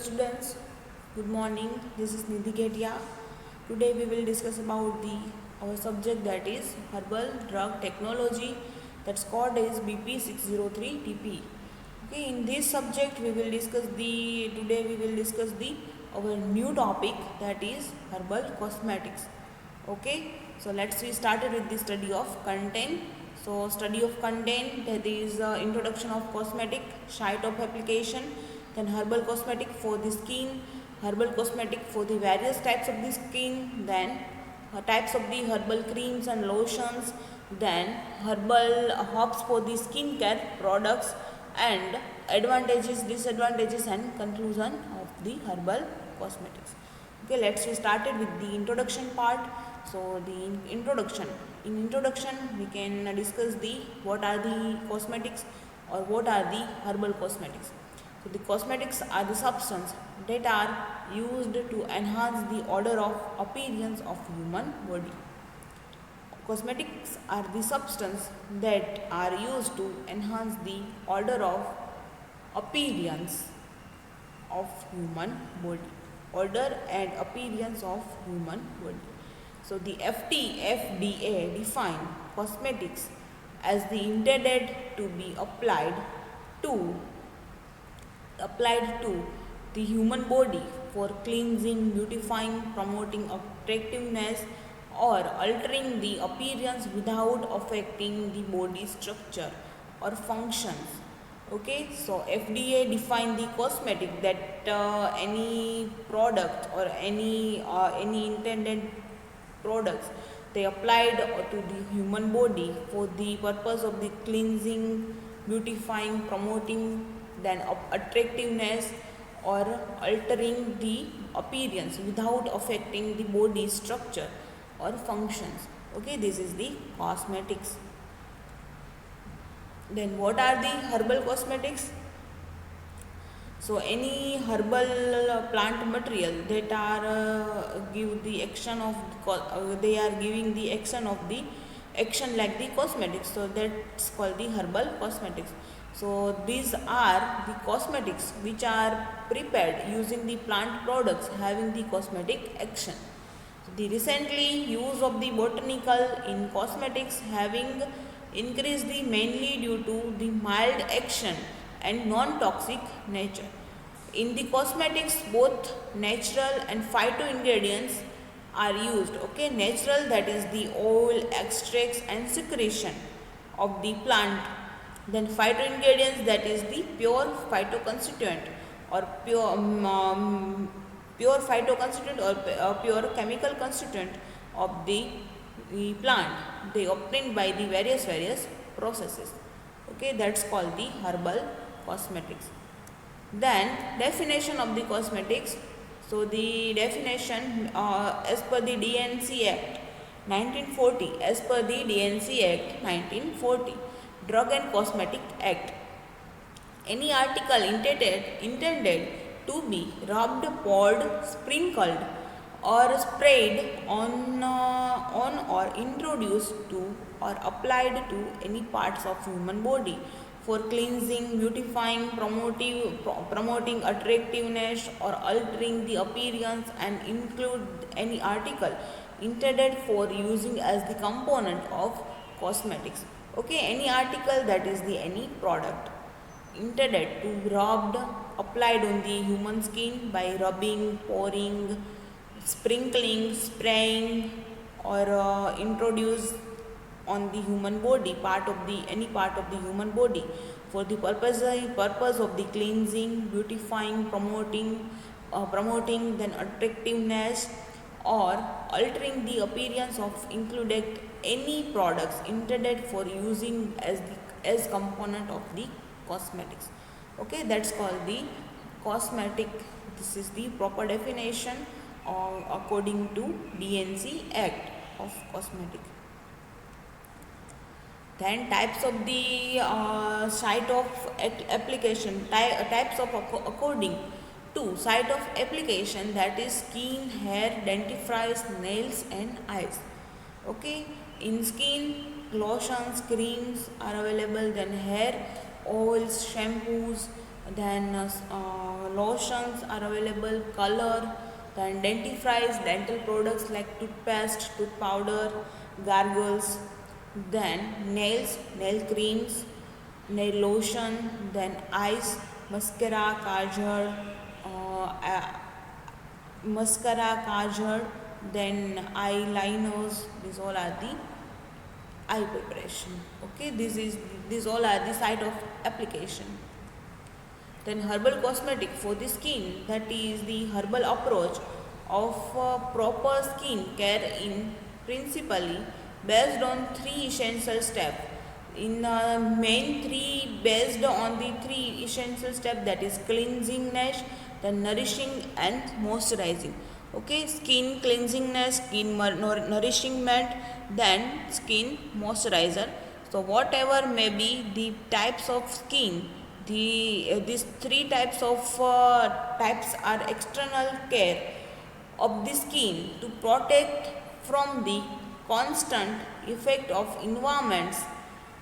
students, good morning. This is Nidhi Getia. Today we will discuss about our subject, that is herbal drug technology, that's called as BP 603 TP. Okay, in this subject today we will discuss the our new topic, that is herbal cosmetics. Okay, so let's we started with the study of content. So study of content, that is introduction of cosmetic, site of application, then herbal cosmetic for the skin, herbal cosmetic for the various types of the skin, then types of the herbal creams and lotions, then herbal herbs for the skincare products, and advantages, disadvantages, and conclusion of the herbal cosmetics. Okay, let's get started with the introduction part. So the introduction. In introduction, we can discuss the what are the cosmetics or what are the herbal cosmetics. So the cosmetics are the substance that are used to enhance the order of appearance of human body. Cosmetics are the substance that are used to enhance the order of appearance of human body. Order and appearance of human body. So the FDA define cosmetics as the intended to be to applied to the human body for cleansing, beautifying, promoting attractiveness, or altering the appearance without affecting the body structure or functions. Okay, so FDA define the cosmetic that any product or any intended products they applied to the human body for the purpose of the cleansing, beautifying, promoting, then attractiveness, or altering the appearance without affecting the body structure or functions. Okay, this is the cosmetics. Then what are the herbal cosmetics? So any herbal plant material that are give the action of they are giving the action of the action like the cosmetics, so that's called the herbal cosmetics. So these are the cosmetics which are prepared using the plant products having the cosmetic action. The recently use of the botanical in cosmetics having increased mainly due to the mild action and non-toxic nature. In the cosmetics, both natural and phyto ingredients are used. Okay, natural, that is the oil, extracts and secretion of the plant. Then phyto ingredients, that is the pure phytoconstituent or pure phytoconstituent or pure chemical constituent of the plant, they obtained by the various processes. Okay, that's called the herbal cosmetics. Then definition of the cosmetics. So the definition as per the DNC Act 1940, as per the DNC Act 1940, Drug and Cosmetic Act, any article intended to be rubbed, poured, sprinkled, or sprayed on or introduced to or applied to any parts of human body for cleansing, beautifying, promoting attractiveness, or altering the appearance, and include any article intended for using as the component of cosmetics. Okay, any article, that is the any product intended to rubbed, applied on the human skin by rubbing, pouring, sprinkling, spraying, or introduced on the human body, any part of the human body for the purpose of the cleansing, beautifying, promoting then attractiveness, or altering the appearance of included any products intended for using as component of the cosmetics. Okay, that's called the cosmetic. This is the proper definition according to DNC Act of cosmetic. Then types of the site of application, types of according to site of application, that is skin, hair, dentifrice, nails and eyes. Okay, in skin, lotions, creams are available, then hair, oils, shampoos, then lotions are available, color, then dentifrice, dental products like toothpaste, tooth powder, gargles, then nails, nail creams, nail lotion, then eyes, mascara, kajal, then eyeliners. These all are the eye preparation. Okay, these all are the site of application. Then herbal cosmetic for the skin, that is the herbal approach of proper skin care in principally based on three essential steps. In main three, based on the three essential steps, that is cleansingness, then nourishing and moisturizing. Okay, skin cleansingness, skin nourishment, then skin moisturizer. So whatever may be the types of skin, these three types are external care of the skin to protect from the constant effect of environments,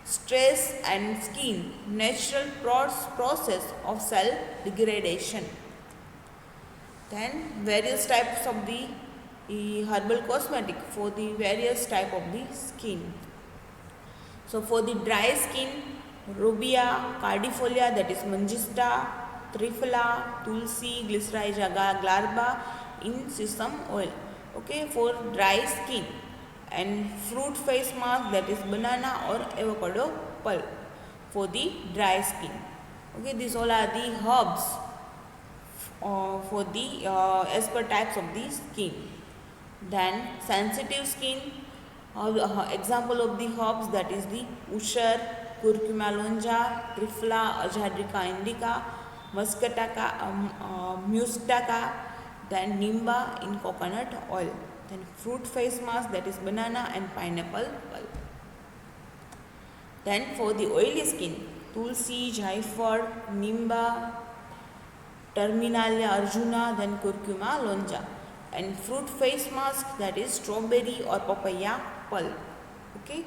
stress and skin natural process of cell degradation. Then various types of the herbal cosmetic for the various type of the skin. So for the dry skin, rubia, cardifolia, that is mangista, triphala, tulsi, glycyrrhiza glabra in sesame oil. Okay, for dry skin. And fruit face mask, that is banana or avocado pulp for the dry skin. Okay, these all are the herbs for the as per types of the skin. Then sensitive skin, example of the herbs, that is the usher, curcuma longa, triphala, Azadirachta indica, mustaka, then nimba in coconut oil. Then fruit face mask, that is banana and pineapple pulp. Then for the oily skin, tulsi, jaifar, nimba, terminalia arjuna, then curcuma longa. And fruit face mask, that is strawberry or papaya pulp. Okay.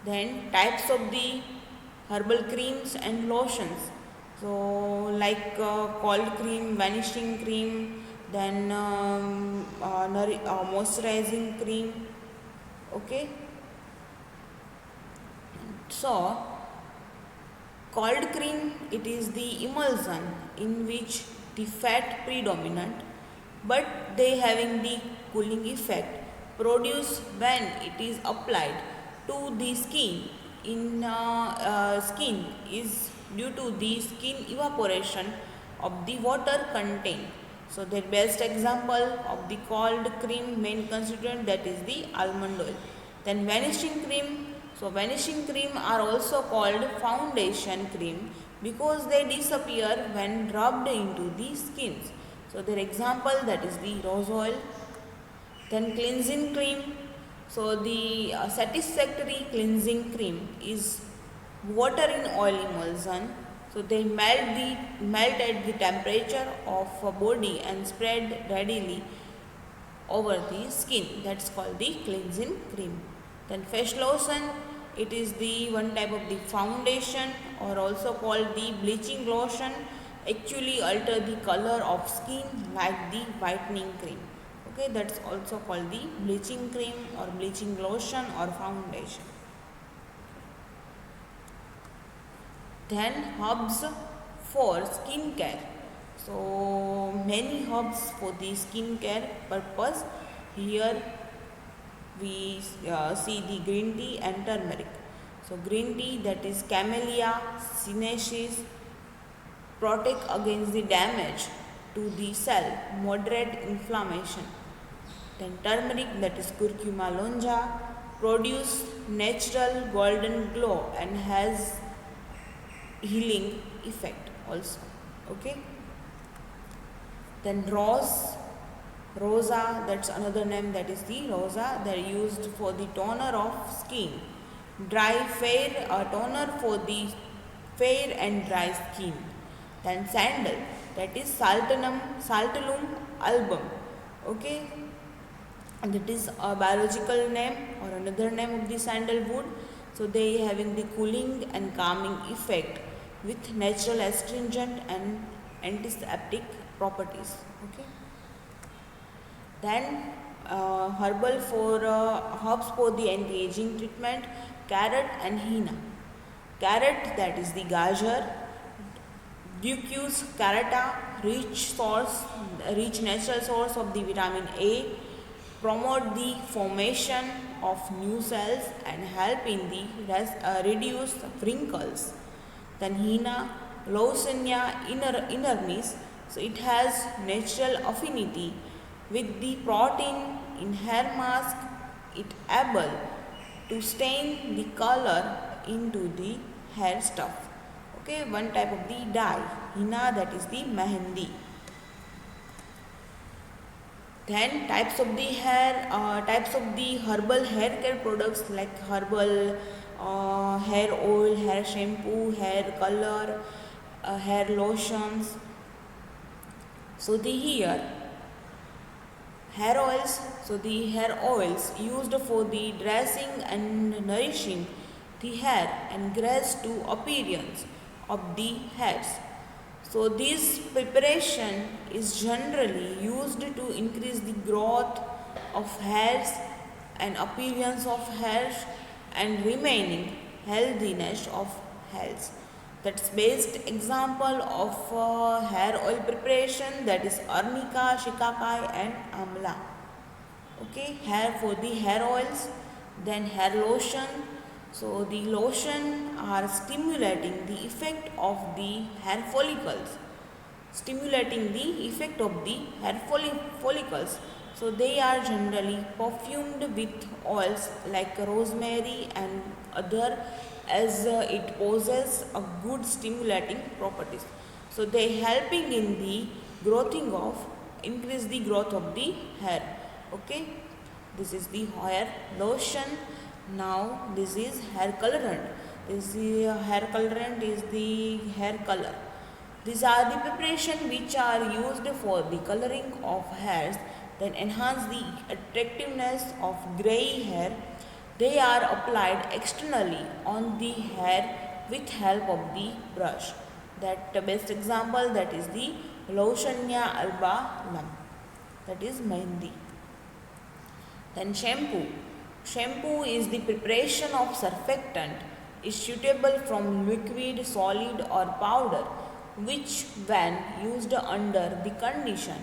Then types of the herbal creams and lotions. So like cold cream, vanishing cream, then moisturizing cream. Okay. So cold cream, it is the emulsion in which the fat predominant, but they having the cooling effect produced when it is applied to the skin in skin is due to the skin evaporation of the water contained. So the best example of the cold cream main constituent, that is the almond oil. Then vanishing cream. So vanishing cream are also called foundation cream because they disappear when rubbed into the skins. So their example, that is the rose oil. Then cleansing cream. So the satisfactory cleansing cream is water in oil emulsion. So they melt at the temperature of a body and spread readily over the skin. That's called the cleansing cream. Then face lotion, it is the one type of the foundation or also called the bleaching lotion, actually alter the color of skin like the whitening cream. Okay, that's also called the bleaching cream or bleaching lotion or foundation. Then herbs for skin care. So many herbs for the skin care purpose. Here we see the green tea and turmeric. So green tea, that is camellia sinensis, protect against the damage to the cell, moderate inflammation. Then turmeric, that is curcuma longa, produce natural golden glow and has healing effect also. Okay. Then rosa, that's another name, that is the rosa. They are used for the toner of skin. Dry fair, a toner for the fair and dry skin. Then sandal, that is Saltanum album. Okay, and that is a biological name or another name of the sandalwood. So they having the cooling and calming effect with natural astringent and antiseptic properties. Okay. Then herbal for herbs for the anti-aging treatment, carrot and henna. Carrot, that is the gajar, Ducus carota, rich natural source of the vitamin A, promote the formation of new cells and help in the reduce wrinkles. Then henna, Lawsonia inermis, so it has natural affinity with the protein in hair mask. It able to stain the color into the hair stuff. Okay, one type of the dye, henna, that is the mehendi. Then types of the herbal hair care products like herbal hair oil, hair shampoo, hair color, hair lotions. So the here hair oils, so the hair oils used for the dressing and nourishing the hair and grace to appearance of the hairs. So this preparation is generally used to increase the growth of hairs and appearance of hairs and remaining healthiness of hairs. That's best example of hair oil preparation, that is arnica, shikakai and amla. Okay, hair for the hair oils. Then hair lotion. So the lotion are stimulating the effect of the hair follicles, so they are generally perfumed with oils like rosemary and other, as it possesses a good stimulating properties. So they helping in the increase the growth of the hair. Okay, this is the hair lotion. Now this is hair colorant. Hair colorant is the hair color. These are the preparation which are used for the coloring of hairs, then enhance the attractiveness of grey hair. They are applied externally on the hair with help of the brush. That best example, that is the Lawsonia alba lum, that is mehendi. Then shampoo. Shampoo is the preparation of surfactant, is suitable from liquid, solid or powder, which when used under the condition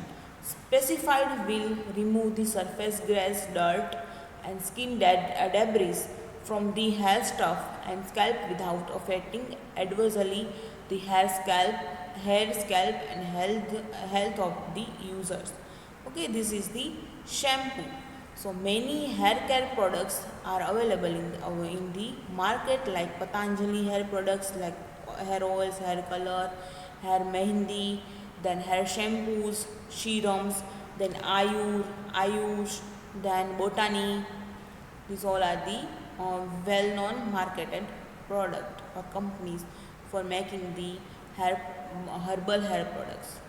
specified will remove the surface grass, dirt and skin debris from the hair stuff and scalp without affecting adversely the hair, scalp and health of the users. Okay, this is the shampoo. So many hair care products are available in the market, like Patanjali hair products like hair oils, hair color, hair mehendi, then hair shampoos, serums, then Ayush, then Botani. These all are the well-known marketed product or companies for making the herbal hair products.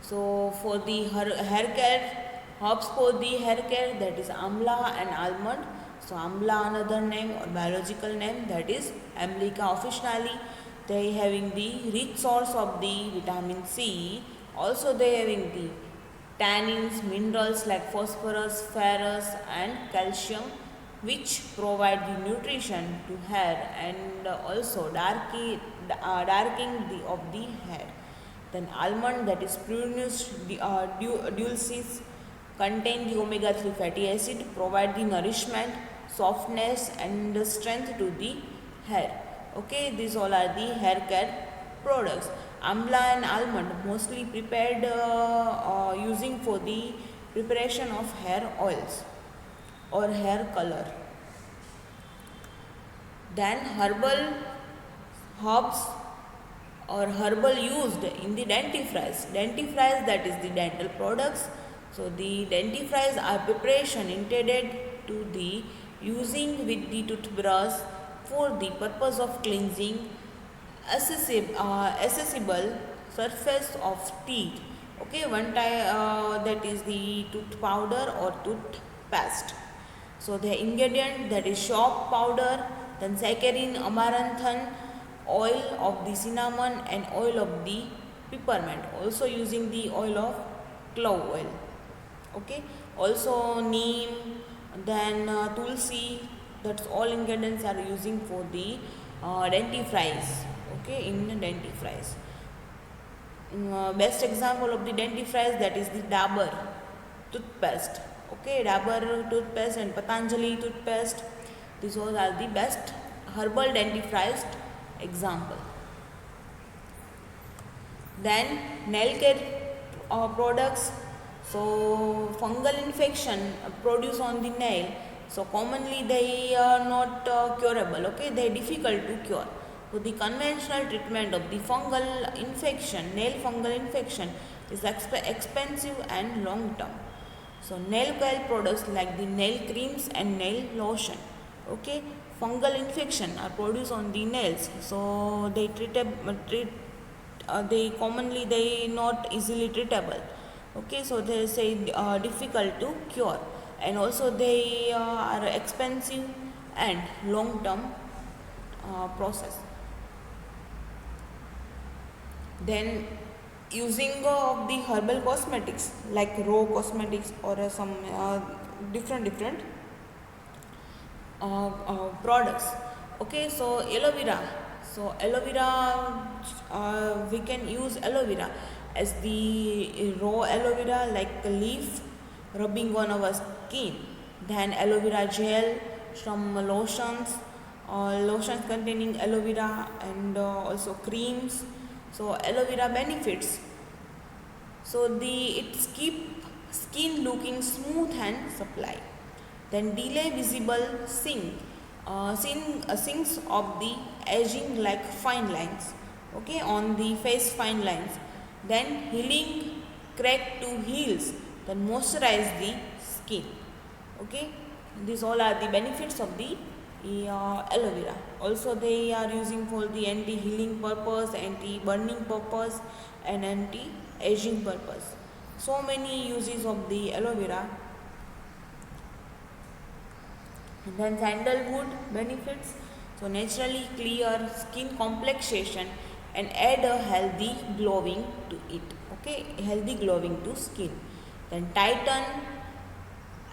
So for the hair care, herbs for the hair care, that is amla and almond. So amla, another name or biological name, that is Amelica officinalis. They having the rich source of the vitamin C. Also they having the tannins, minerals like phosphorus, ferrous and calcium, which provide the nutrition to hair and also darkening of the hair. Then almond, that is Prunus dulcis, contain the omega-3 fatty acid, provide the nourishment, softness and strength to the hair. Okay, these all are the hair care products. Amla and almond mostly prepared using for the preparation of hair oils or hair color. Then herbs or herbal used in the dentifrice. Dentifrice, that is the dental products. So the dentifrice are preparation intended to the using with the toothbrush for the purpose of cleansing accessible surface of teeth. Okay, one type that is the tooth powder or tooth paste. So the ingredient, that is shop powder, then saccharin, amaranthine, oil of the cinnamon and oil of the peppermint, also using the oil of clove oil. Okay, also neem, then tulsi, that's all ingredients are using for the dentifrice. Okay, in dentifrice, best example of the dentifrice, that is the Dabur toothpaste. Okay, Dabur toothpaste and Patanjali toothpaste, these all are the best herbal dentifrice example. Then nail care products. So fungal infection produced on the nail, so commonly they are not curable. Okay, they are difficult to cure. So the conventional treatment of the fungal infection, nail fungal infection, is expensive and long term. So nail care products like the nail creams and nail lotion. Okay, fungal infection are produced on the nails, so they they commonly they not easily treatable. Okay, so they say difficult to cure, and also they are expensive and long term process. Then using of the herbal cosmetics like raw cosmetics or some different products. Okay, so aloe vera. So aloe vera, we can use aloe vera as the raw aloe vera, like a leaf, rubbing on our skin. Then aloe vera gel, some lotions, lotions containing aloe vera, and also creams. So aloe vera benefits. So it keep skin looking smooth and supply. Then delay visible sinks of the aging like fine lines. Okay, on the face fine lines. Then healing crack to heals. Then moisturize the skin. Okay, these all are the benefits of the aloe vera. Also they are using for the anti healing purpose, anti burning purpose, and anti aging purpose. So many uses of the aloe vera. And then sandalwood benefits. So naturally clear skin complexion and add a healthy glowing to it. Okay, healthy glowing to skin. Then tighten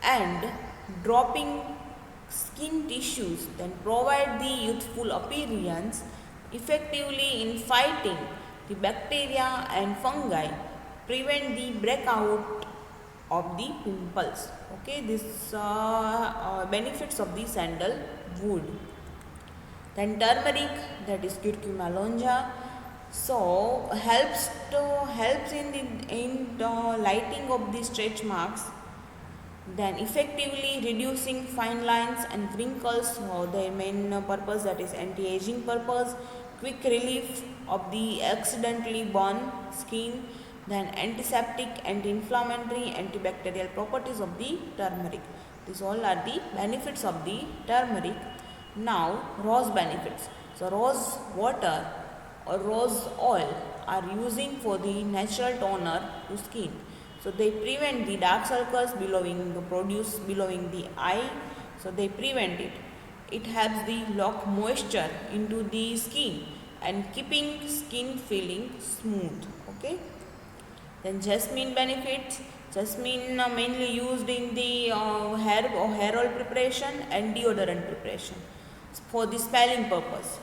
and dropping skin tissues, then provide the youthful appearance effectively in fighting the bacteria and fungi, prevent the breakout of the pimples. Okay, this benefits of the sandalwood. Then turmeric, that is curcuma longa, so helps in the lighting of the stretch marks, then effectively reducing fine lines and wrinkles for their main purpose, that is anti-aging purpose, quick relief of the accidentally burned skin, then antiseptic, anti-inflammatory, antibacterial properties of the turmeric. These all are the benefits of the turmeric. Now rose benefits. So rose water or rose oil are using for the natural toner to skin. So they prevent the dark circles belowing the eye. So they prevent it. It helps the lock moisture into the skin and keeping skin feeling smooth. Okay. Then jasmine benefits. Jasmine mainly used in the hair or hair oil preparation and deodorant preparation for the smelling purpose.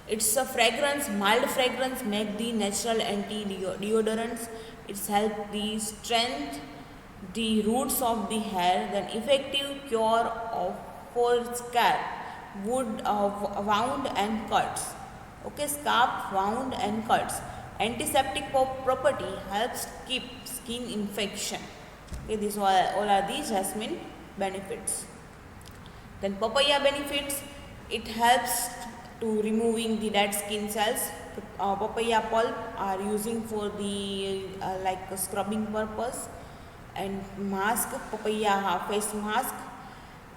It's a fragrance, mild fragrance, make the natural anti-deodorants. It's help the strength, the roots of the hair, then effective cure of for scalp, wound, wound and cuts. Okay, scalp, wound and cuts. Antiseptic property helps keep skin infection. Okay, these all are the jasmine benefits. Then papaya benefits, it helps to removing the dead skin cells. Papaya pulp are using for the like scrubbing purpose, and mask, papaya face mask,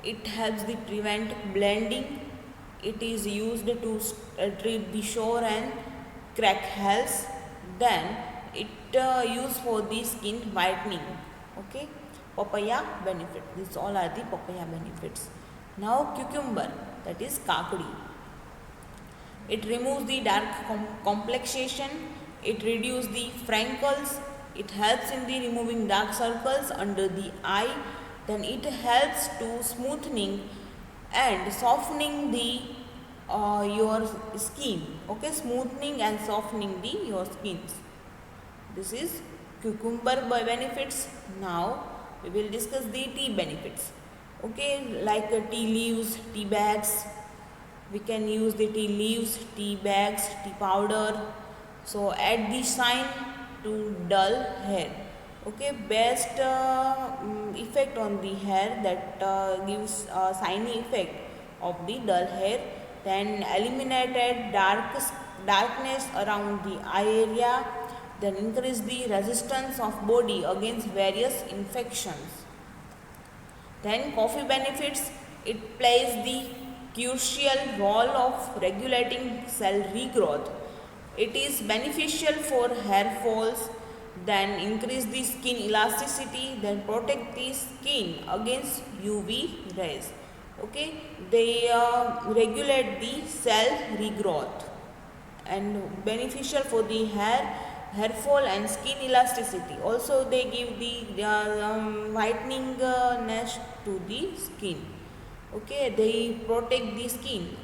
it helps the prevent blending. It is used to treat the sore and crack health. Then it used for the skin whitening. Okay, papaya benefit, these all are the papaya benefits. Now cucumber, that is kakdi, it removes the dark complexion, it reduces the freckles, it helps in the removing dark circles under the eye, then it helps to smoothing and softening the your skin. Okay, smoothing and softening the your skins. This is cucumber benefits. Now we will discuss the tea benefits. Okay, like tea leaves, tea bags. We can use the tea leaves, tea bags, tea powder. So add the shine to dull hair. Okay, best effect on the hair that gives a shiny effect of the dull hair. Then eliminated darkness around the eye area, then increase the resistance of body against various infections. Then coffee benefits, it plays the crucial role of regulating cell regrowth. It is beneficial for hair falls, then increase the skin elasticity, then protect the skin against UV rays. Okay, they regulate the cell regrowth and beneficial for the hair fall and skin elasticity. Also they give the whiteningness to the skin. Okay, they protect the skin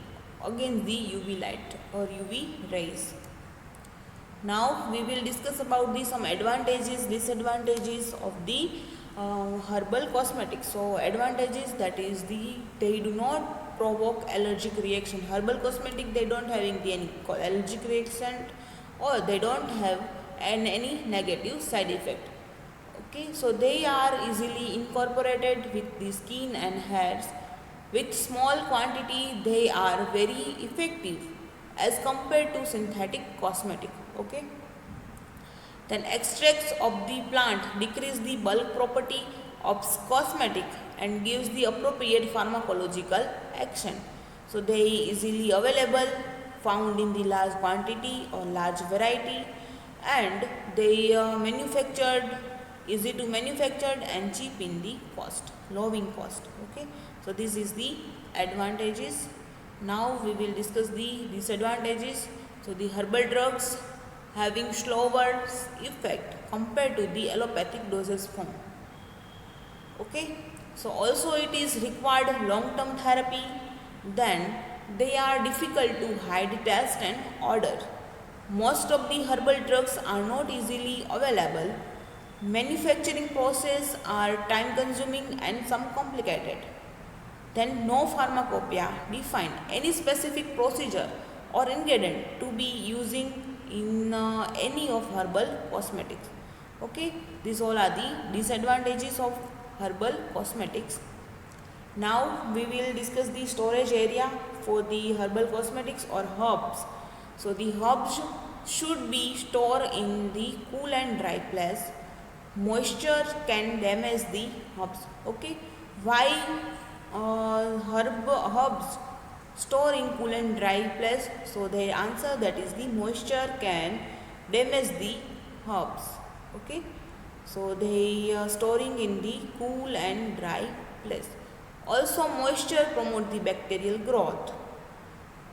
against the UV light or UV rays. Now we will discuss about the some advantages, disadvantages of the herbal cosmetics. So advantages, that is they do not provoke allergic reaction. Herbal cosmetic, they don't having the any allergic reaction, or they don't have any negative side effect. Okay, so they are easily incorporated with the skin and hairs. With small quantity, they are very effective as compared to synthetic cosmetic. Okay, then extracts of the plant decrease the bulk property of cosmetic and gives the appropriate pharmacological action. So they easily available, found in the large quantity or large variety, and they manufactured, easy to manufactured and cheap in the cost, low in cost. Okay, so this is the advantages. Now we will discuss the disadvantages. So the herbal drugs having slower effect compared to the allopathic dosage form. Okay, so also it is required long term therapy, then they are difficult to hide, test and order. Most of the herbal drugs are not easily available. Manufacturing process are time consuming and some complicated. Then no pharmacopoeia define any specific procedure or ingredient to be using in any of herbal cosmetics. Okay, these all are the disadvantages of herbal cosmetics. Now we will discuss the storage area for the herbal cosmetics or herbs. So the herbs should be stored in the cool and dry place. Moisture can damage the herbs. Okay, why herbs store in cool and dry place? So the answer, that is the moisture can damage the herbs. Okay, so they are storing in the cool and dry place. Also moisture promote the bacterial growth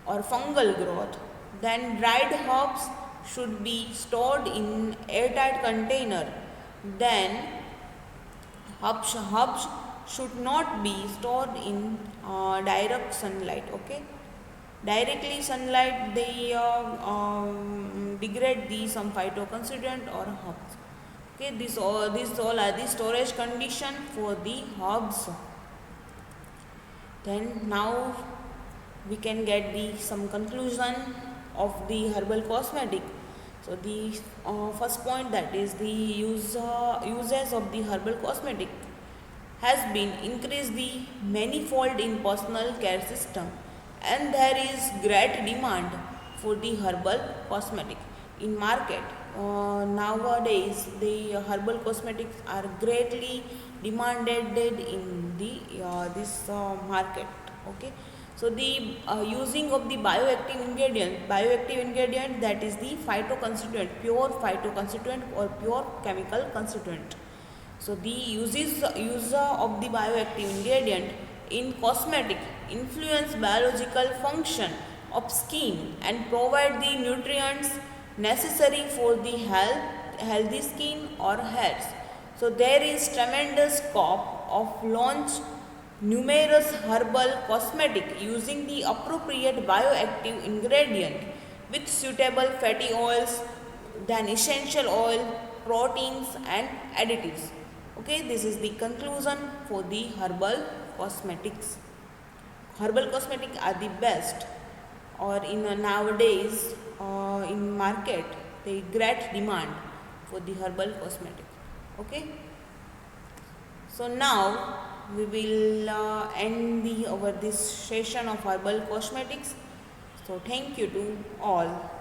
or fungal growth. Then dried herbs should be stored in airtight container. Then herbs should not be stored in direct sunlight. Okay, directly sunlight, they degrade the some phytoconstituent or herbs. Okay, this all are the storage condition for the herbs. Then now we can get the some conclusion of the herbal cosmetic. So the first point, that is the uses of the herbal cosmetic has been increased the manifold in personal care system, and there is great demand for the herbal cosmetic in market. Nowadays the herbal cosmetics are greatly demanded in the this market. Okay, so the using of the bioactive ingredient, that is the phytoconstituent, pure phytoconstituent or pure chemical constituent. So the use of the bioactive ingredient in cosmetic influence biological function of skin and provide the nutrients necessary for the healthy skin or hairs. So there is tremendous scope of launch numerous herbal cosmetic using the appropriate bioactive ingredient with suitable fatty oils, then essential oil, proteins and additives. Okay, this is the conclusion for the herbal cosmetics. Herbal cosmetics are the best, or in nowadays in market they great demand for the herbal cosmetic. Okay, so now we will end the over this session of herbal cosmetics. So thank you to all.